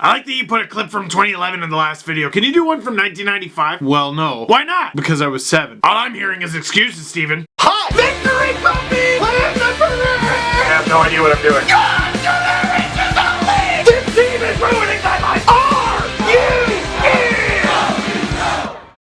I like that you put a clip from 2011 in the last video. Can you do one from 1995? Well, no. Why not? Because I was 7. All I'm hearing is excuses, Steven. Hi! Victory puppy! Land the burger! I have no idea what I'm doing. Congratulations, this team is ruining my life!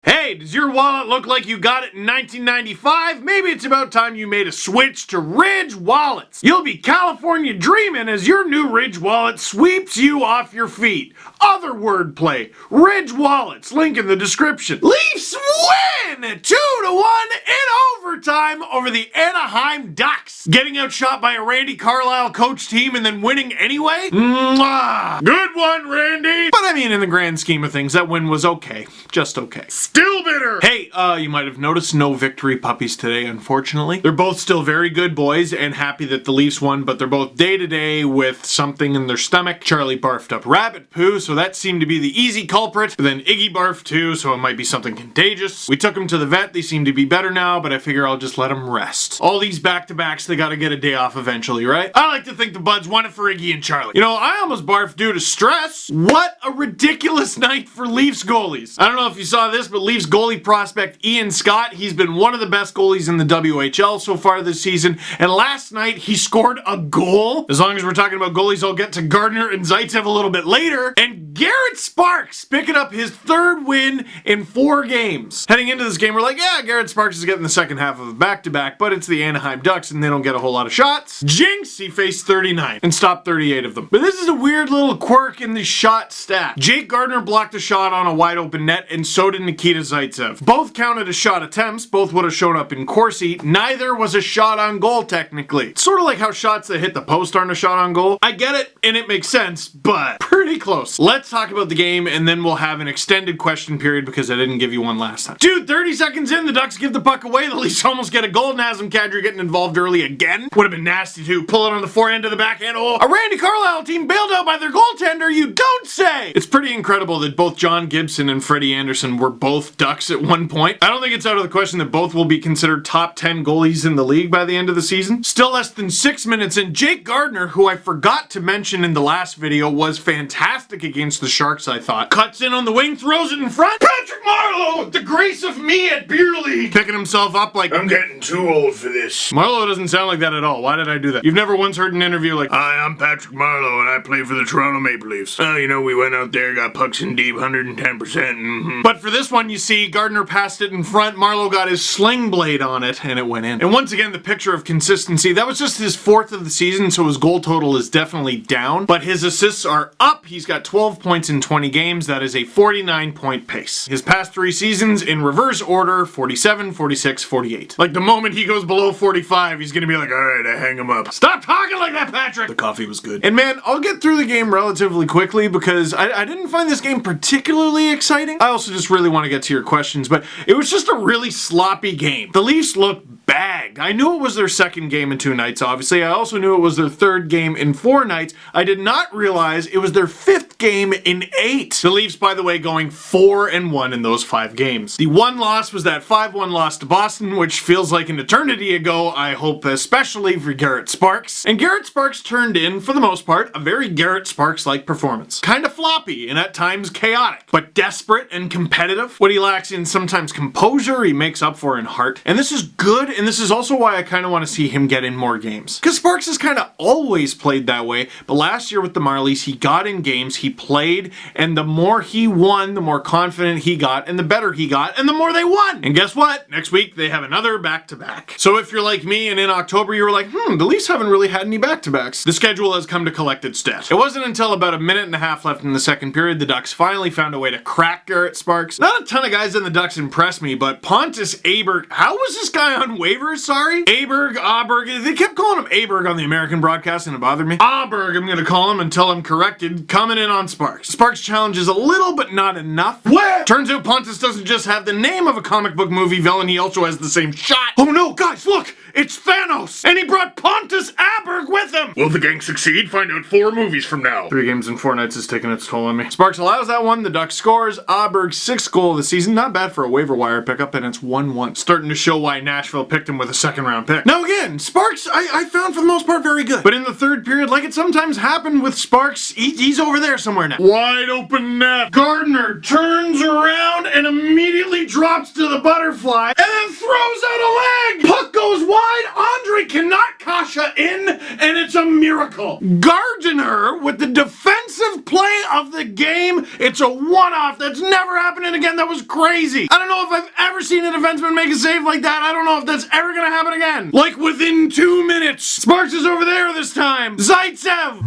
Hey, does your wallet look like you got it in 1995? Maybe it's about time you made a switch to Ridge wallets. You'll be California dreaming as your new Ridge wallet sweeps you off your feet. Other wordplay, Ridge wallets, link in the description. Leafs win 2-1 in overtime over the Anaheim Ducks. Getting outshot by a Randy Carlyle coach team and then winning anyway? Mwah. Good one, Randy! But I mean, in the grand scheme of things, that win was okay. Just okay. Still bitter! Hey, you might have noticed no victory puppies today, unfortunately. They're both still very good boys and happy that the Leafs won, but they're both day-to-day with something in their stomach. Charlie barfed up rabbit poo, so that seemed to be the easy culprit. But then Iggy barfed too, so it might be something contagious. We took them to the vet. They seem to be better now, but I figure I'll just let them rest. All these back-to-backs, they gotta get a day off eventually, right? I like to think the buds won it for Iggy and Charlie. You know, I almost barfed due to stress. What a ridiculous night for Leafs goalies. I don't know if you saw this, but Leafs goalie prospect Ian Scott, he's been one of the best goalies in the WHL so far this season, and last night he scored a goal. As long as we're talking about goalies, I'll get to Gardner and Zaitsev a little bit later, and Garrett Sparks picking up his 3rd win in 4 games. Heading into this game, we're like, yeah, Garrett Sparks is getting the second half of a back-to-back, but it's the Anaheim Ducks and they don't get a whole lot of shots. Jinx, he faced 39 and stopped 38 of them. But this is a weird little quirk in the shot stat. Jake Gardner blocked a shot on a wide open net, and so did Nikita Zaitsev. Both counted as shot attempts, both would have shown up in Corsi. Neither was a shot on goal, technically. It's sort of like how shots that hit the post aren't a shot on goal. I get it, and it makes sense, but pretty close. Let's talk about the game, and then we'll have an extended question period because I didn't give you one last time. Dude, 30 seconds in, the Ducks give the puck away. The Leafs almost get a goal. Nazem Kadri getting involved early again. Would have been nasty too. Pull it on the forehand to the backhand. Oh, a Randy Carlyle team bailed out by their goaltender, you don't say! It's pretty incredible that both John Gibson and Freddie Anderson were both Ducks at one point. I don't think it's out of the question that both will be considered top 10 goalies in the league by the end of the season. Still less than 6 minutes in, Jake Gardner, who I forgot to mention in the last video, was fantastic against the Sharks, I thought. Cuts in on the wing, throws it in front. Patrick Marleau, the grace of me at beer league. Picking himself up like, I'm getting too old for this. Marleau doesn't sound like that at all. Why did I do that? You've never once heard an interview like, hi, I'm Patrick Marleau and I play for the Toronto Maple Leafs. Oh, you know, we went out there, got pucks in deep, 110%. But for this one, you see, Gardner passed it in front, Marleau got his sling blade on it, and it went in. And once again, the picture of consistency. That was just his 4th of the season, so his goal total is definitely down, but his assists are up. He's got 12 points in 20 games. That is a 49-point pace. His past 3 seasons in reverse order, 47, 46, 48. Like the moment he goes below 45, he's gonna be like, alright, I hang him up. Stop talking like that, Patrick! The coffee was good. And man, I'll get through the game relatively quickly because I didn't find this game particularly exciting. I also just really want to get to your questions, but it was just a really sloppy game. The Leafs looked bagged. I knew it was their 2nd game in 2 nights, obviously. I also knew it was their 3rd game in 4 nights. I did not realize it was their 5th game in 8. The Leafs, by the way, going 4-1 in those 5 games. The one loss was that 5-1 loss to Boston, which feels like an eternity ago, I hope especially for Garrett Sparks. And Garrett Sparks turned in, for the most part, a very Garrett Sparks-like performance. Kind of floppy and at times chaotic, but desperate and competitive. What he lacks in sometimes composure, he makes up for in heart. And this is good, and this is also why I kind of want to see him get in more games. Because Sparks has kind of always played that way, but last year with the Marlies, he got in games, he played, and the more he won, the more confident he got, and the better he got, and the more they won. And guess what? Next week, they have another back-to-back. So if you're like me, and in October you were like, the Leafs haven't really had any back-to-backs, the schedule has come to collect its debt. It wasn't until about a minute and a half left in the 2nd period, the Ducks finally found a way to crack Garrett Sparks. Not a ton of guys in the Ducks impressed me, but Pontus Aberg, how was this guy on waivers, sorry? Aberg, they kept calling him Aberg on the American broadcast and it bothered me. Aberg, I'm gonna call him until I'm corrected, coming in on Sparks. Sparks challenges a little, but not enough. What? Turns out Pontus doesn't just have the name of a comic book movie villain, he also has the same shot. Oh no, guys, look! It's Thanos! And he brought Pontus Aberg with him! Will the gang succeed? Find out 4 movies from now. 3 games in 4 nights is taking its toll on me. Sparks allows that one. The Ducks scores. Aberg's 6th goal of the season. Not bad for a waiver wire pickup, and it's 1-1. Starting to show why Nashville picked him with a 2nd round pick. Now again, Sparks, I found for the most part very good. But in the 3rd period, like it sometimes happened with Sparks, he's over there somewhere now. Wide open net. Gardner turns around and immediately drops to the butterfly and then throws out a leg. Puck goes wide. Andre cannot Kasha in, and it's a miracle. Gardner with the defensive play of the game. It's a one-off. That's never happening again. That was crazy. I don't know if I've ever seen a defenseman make a save like that. I don't know if that's ever gonna happen again. Like within 2 minutes. Sparks is over there this time. Zaitsev.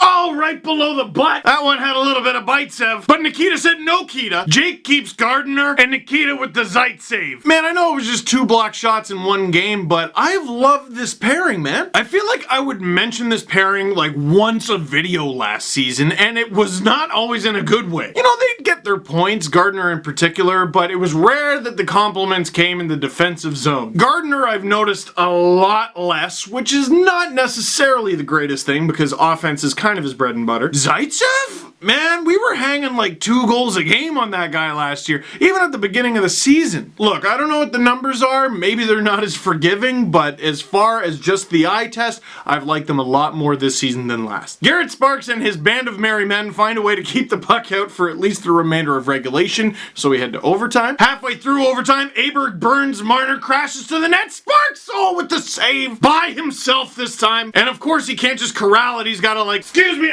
Oh, right below the butt. That one had a little bit of Zaitsev. But Nikita said no Kita. Jake keeps Gardner and Nikita with the Zait save. Man, I know it was just 2 block shots in 1 game, but I've loved this pairing, man. I feel like I would mention this pairing like once a video last season, and it was not always in a good way. You know, they'd get their points, Gardner in particular, but it was rare that the compliments came in the defensive zone. Gardner, I've noticed a lot less, which is not necessarily the greatest thing because offense is kind of his bread and butter. Zaitsev? Man, we were hanging like 2 goals a game on that guy last year, even at the beginning of the season. Look, I don't know what the numbers are. Maybe they're not as forgiving, but as far as just the eye test, I've liked them a lot more this season than last. Garrett Sparks and his band of merry men find a way to keep the puck out for at least the remainder of regulation, so we head to overtime. Halfway through overtime, Aberg burns Marner, crashes to the net. Sparks, oh, with the save by himself this time. And of course, he can't just corral it. He's gotta like, excuse me,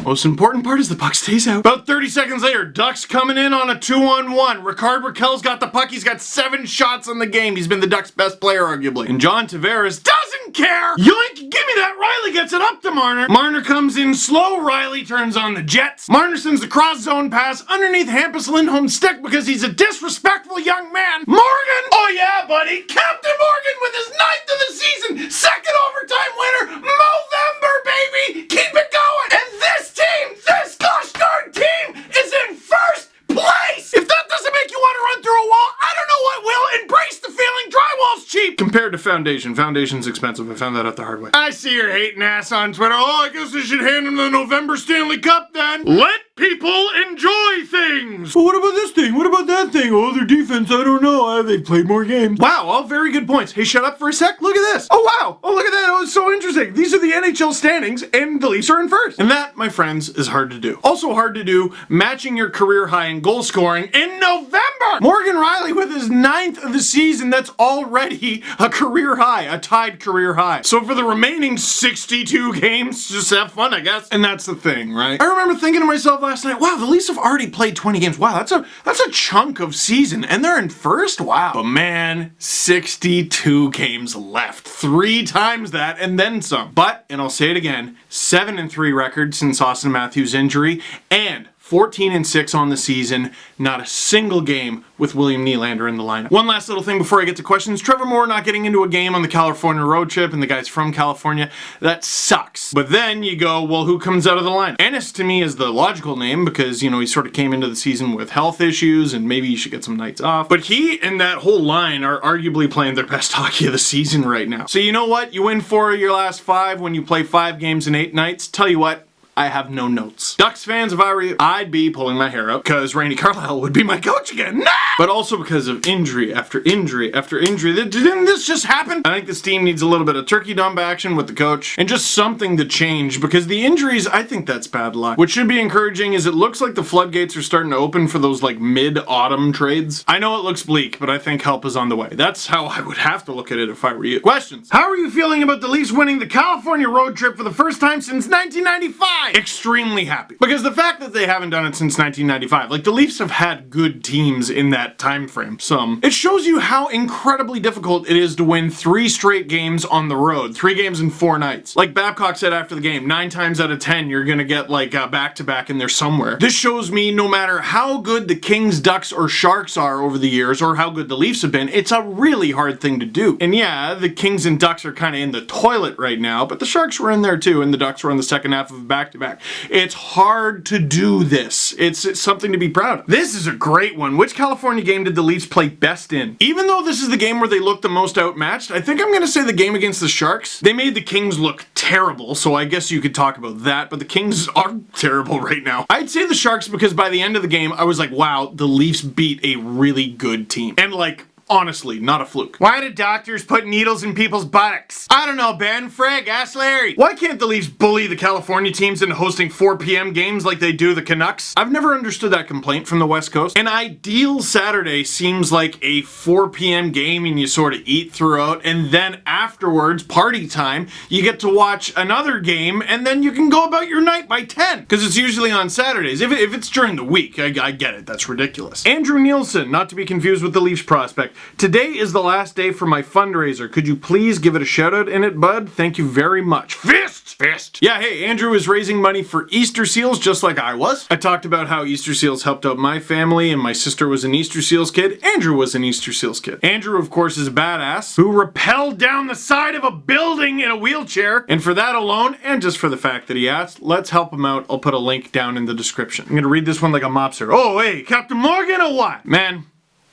Most important part is the puck stays out. About 30 seconds later, Ducks coming in on a 2-on-1. Ricard Raquel's got the puck. He's got 7 shots in the game. He's been the Ducks' best player, arguably. And John Tavares doesn't care. Yoink, give me that. Riley gets it up to Marner. Marner comes in slow. Riley turns on the Jets. Marner sends the cross zone pass underneath Hampus Lindholm's stick because he's a disrespectful young man. Morgan! Oh yeah, buddy. Captain Morgan with his 9th of the season. 2nd overtime winner. Movember, baby. Keep it going. And this team, this gosh darn team, is in 1st place! If that doesn't make you want to run through a wall, I don't know what will. Embrace the feeling drywall's cheap! Compared to Foundation. Foundation's expensive. I found that out the hard way. I see your hating ass on Twitter. Oh, I guess I should hand him the November Stanley Cup then. Let people enjoy things! Well, what about this thing? What about that thing? Oh, their defense, I don't know. They've played more games. Wow, all very good points. Hey, shut up for a sec. Look at this. Oh, wow. Oh, look at that. Oh, it's so interesting. These are the NHL standings, and the Leafs are in 1st. And that, my friends, is hard to do. Also hard to do, matching your career high in goal scoring in November! Morgan Riley with his 9th of the season. That's already a career high, a tied career high. So for the remaining 62 games, just have fun, I guess. And that's the thing, right? I remember thinking to myself last night, wow, the Leafs have already played 20 games. Wow, that's a chunk of season, and they're in 1st? Wow. But man, 62 games left. 3 times that, and then some. But, and I'll say it again, 7-3 record since Austin Matthews' injury, and 14-6 on the season, not a single game with William Nylander in the lineup. One last little thing before I get to questions. Trevor Moore not getting into a game on the California road trip, and the guy's from California. That sucks. But then you go, well, who comes out of the lineup? Ennis to me is the logical name because, you know, he sort of came into the season with health issues, and maybe he should get some nights off. But he and that whole line are arguably playing their best hockey of the season right now. So you know what? You win 4 of your last 5 when you play 5 games in 8 nights. Tell you what, I have no notes. Ducks fans, if I were you, I'd be pulling my hair out because Randy Carlyle would be my coach again. No! But also because of injury after injury after injury. Didn't this just happen? I think this team needs a little bit of turkey dump action with the coach and just something to change because the injuries, I think that's bad luck. What should be encouraging is it looks like the floodgates are starting to open for those like mid-autumn trades. I know it looks bleak, but I think help is on the way. That's how I would have to look at it if I were you. Questions? How are you feeling about the Leafs winning the California road trip for the first time since 1995? Extremely happy. Because the fact that they haven't done it since 1995, like the Leafs have had good teams in that time frame, it shows you how incredibly difficult it is to win 3 straight games on the road, 3 games in 4 nights. Like Babcock said after the game, 9 times out of 10 you're gonna get like a back-to-back in there somewhere. This shows me no matter how good the Kings, Ducks, or Sharks are over the years, or how good the Leafs have been, it's a really hard thing to do. And yeah, the Kings and Ducks are kind of in the toilet right now, but the Sharks were in there too, and the Ducks were on the second half of a back back-to-back. It's hard to do this. It's something to be proud of. This is a great one. Which California game did the Leafs play best in? Even though this is the game where they look the most outmatched, I think I'm going to say the game against the Sharks. They made the Kings look terrible, so I guess you could talk about that, but the Kings are terrible right now. I'd say the Sharks because by the end of the game, I was like, wow, the Leafs beat a really good team. And like, honestly, not a fluke. Why do doctors put needles in people's buttocks? I don't know, Ben. Frig, ask Larry. Why can't the Leafs bully the California teams into hosting 4 p.m. games like they do the Canucks? I've never understood that complaint from the West Coast. An ideal Saturday seems like a 4 p.m. game and you sort of eat throughout, and then afterwards, party time, you get to watch another game, and then you can go about your night by 10. Because it's usually on Saturdays. If it's during the week, I get it. That's ridiculous. Andrew Nielsen, not to be confused with the Leafs prospect. Today is the last day for my fundraiser. Could you please give it a shout out in it, bud? Thank you very much. Fist! Yeah, hey, Andrew is raising money for Easter seals just like I was. I talked about how Easter seals helped out my family and my sister was an Easter seals kid. Andrew was an Easter seals kid. Andrew, of course, is a badass who rappelled down the side of a building in a wheelchair. And for that alone, and just for the fact that he asked, let's help him out. I'll put a link down in the description. I'm gonna read this one like a mobster. Oh, hey, Captain Morgan or what? Man.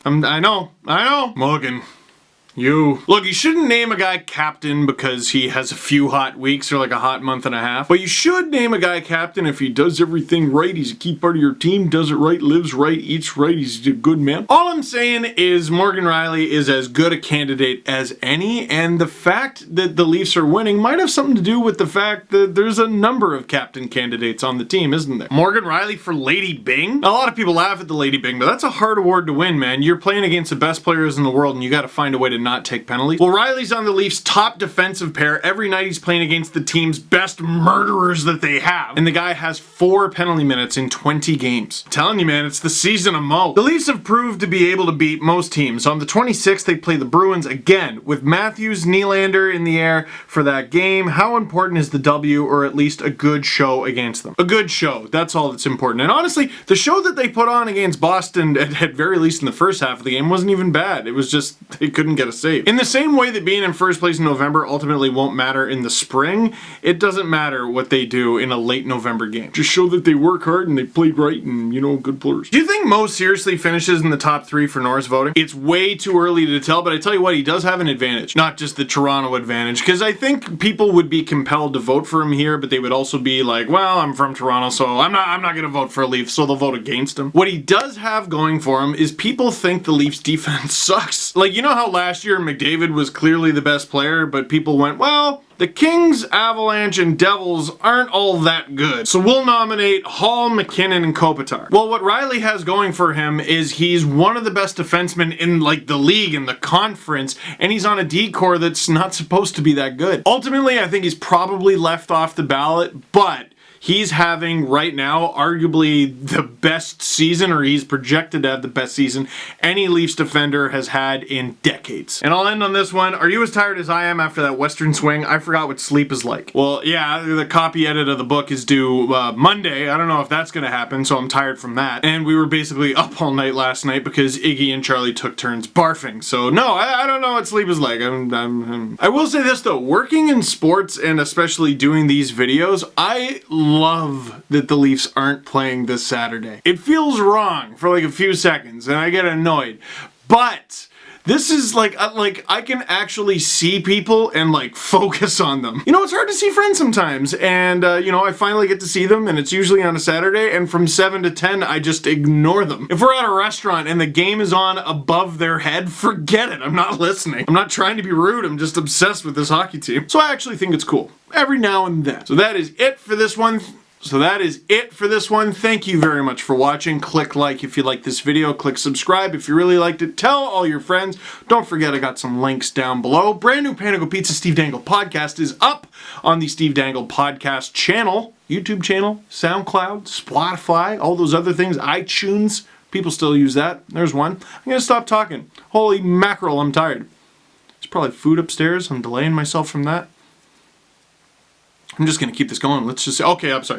I know. Morgan. Look, you shouldn't name a guy captain because he has a few hot weeks or like a hot month and a half. But you should name a guy captain if he does everything right. He's a key part of your team, does it right, lives right, eats right. He's a good man. All I'm saying is Morgan Rielly is as good a candidate as any. And the fact that the Leafs are winning might have something to do with the fact that there's a number of captain candidates on the team, isn't there? Morgan Rielly for Lady Bing? A lot of people laugh at the Lady Bing, but that's a hard award to win, man. You're playing against the best players in the world and you got to find a way to not take penalties. Well, Riley's on the Leafs' top defensive pair. Every night he's playing against the team's best murderers that they have. And the guy has 4 penalty minutes in 20 games. I'm telling you, man, it's the season of Mo. The Leafs have proved to be able to beat most teams. On the 26th, they play the Bruins again with Matthews, Nylander in the air for that game. How important is the W, or at least a good show against them? A good show. That's all that's important. And honestly, the show that they put on against Boston, at very least in the first half of the game, wasn't even bad. It was just, they couldn't get a save. In the same way that being in first place in November ultimately won't matter in the spring, it doesn't matter what they do in a late November game. Just show that they work hard and they played right and, you know, good players. Do you think Mo seriously finishes in the top 3 for Norris voting? It's way too early to tell, but I tell you what, he does have an advantage. Not just the Toronto advantage, because I think people would be compelled to vote for him here, but they would also be like, well, I'm from Toronto, so I'm not gonna vote for a Leaf, so they'll vote against him. What he does have going for him is people think the Leafs defense sucks. Like, you know how last year McDavid was clearly the best player, but people went, well, the Kings, Avalanche, and Devils aren't all that good, so we'll nominate Hall, McKinnon, and Kopitar. Well, what Rielly has going for him is he's one of the best defensemen in, like, the league, in the conference, and he's on a D-core that's not supposed to be that good. Ultimately, I think he's probably left off the ballot, but he's having, right now, arguably the best season, or he's projected to have the best season any Leafs defender has had in decades. And I'll end on this one. Are you as tired as I am after that Western swing? I forgot what sleep is like. Well, yeah, the copy edit of the book is due Monday. I don't know if that's gonna happen, so I'm tired from that. And we were basically up all night last night because Iggy and Charlie took turns barfing. So no, I don't know what sleep is like. I will say this though, working in sports and especially doing these videos, I love that the Leafs aren't playing this Saturday. It feels wrong for like a few seconds and I get annoyed, but this is like I can actually see people and like focus on them. You know, it's hard to see friends sometimes, and you know, I finally get to see them and it's usually on a Saturday, and from 7 to 10 I just ignore them. If we're at a restaurant and the game is on above their head, forget it, I'm not listening. I'm not trying to be rude, I'm just obsessed with this hockey team. So I actually think it's cool every now and then. So that is it for this one. Thank you very much for watching. Click like if you like this video. Click subscribe if you really liked it. Tell all your friends. Don't forget I got some links down below. Brand new Panago Pizza Steve Dangle podcast is up on the Steve Dangle podcast channel, YouTube channel, SoundCloud, Spotify, all those other things, iTunes. People still use that. There's one. I'm going to stop talking. Holy mackerel, I'm tired. There's probably food upstairs. I'm delaying myself from that. I'm just going to keep this going. Let's just say, okay, I'm sorry.